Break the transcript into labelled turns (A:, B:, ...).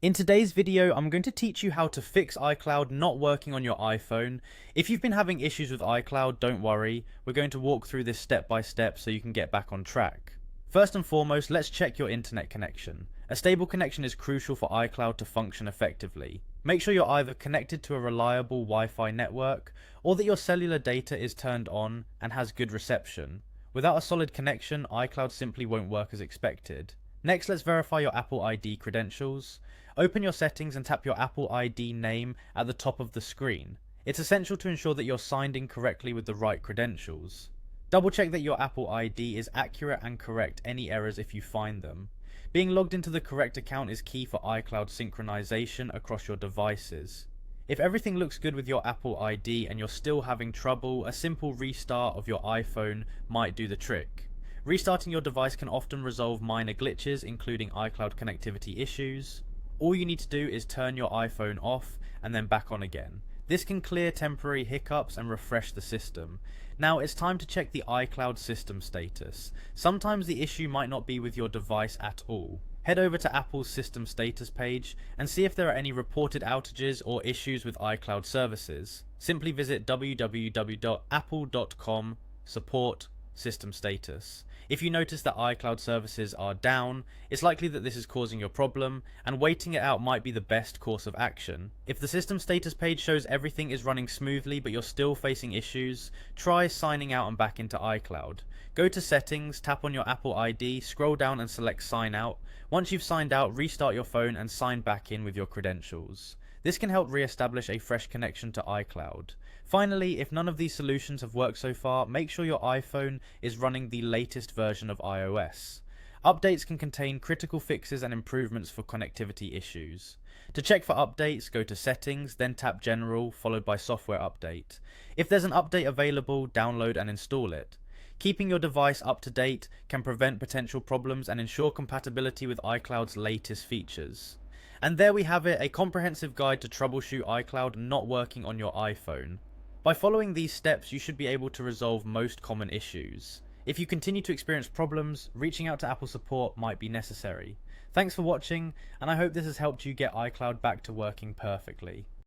A: In today's video, I'm going to teach you how to fix iCloud not working on your iPhone. If you've been having issues with iCloud, don't worry. We're going to walk through this step by step so you can get back on track. First and foremost, let's check your internet connection. A stable connection is crucial for iCloud to function effectively. Make sure you're either connected to a reliable Wi-Fi network or that your cellular data is turned on and has good reception. Without a solid connection, iCloud simply won't work as expected. Next, let's verify your Apple ID credentials. Open your settings and tap your Apple ID name at the top of the screen. It's essential to ensure that you're signed in correctly with the right credentials. Double check that your Apple ID is accurate and correct any errors if you find them. Being logged into the correct account is key for iCloud synchronization across your devices. If everything looks good with your Apple ID and you're still having trouble, a simple restart of your iPhone might do the trick. Restarting your device can often resolve minor glitches, including iCloud connectivity issues. All you need to do is turn your iPhone off and then back on again. This can clear temporary hiccups and refresh the system. Now it's time to check the iCloud system status. Sometimes the issue might not be with your device at all. Head over to Apple's system status page and see if there are any reported outages or issues with iCloud services. Simply visit www.apple.com support system status. If you notice that iCloud services are down, it's likely that this is causing your problem, and waiting it out might be the best course of action. If the system status page shows everything is running smoothly but you're still facing issues, try signing out and back into iCloud. Go to settings, tap on your Apple ID, scroll down and select sign out. Once you've signed out, restart your phone and sign back in with your credentials. This can help re-establish a fresh connection to iCloud. Finally, if none of these solutions have worked so far, make sure your iPhone is running the latest version of iOS. Updates can contain critical fixes and improvements for connectivity issues. To check for updates, go to Settings, then tap General, followed by Software Update. If there's an update available, download and install it. Keeping your device up to date can prevent potential problems and ensure compatibility with iCloud's latest features. And there we have it, a comprehensive guide to troubleshoot iCloud not working on your iPhone. By following these steps, you should be able to resolve most common issues. If you continue to experience problems, reaching out to Apple support might be necessary. Thanks for watching, and I hope this has helped you get iCloud back to working perfectly.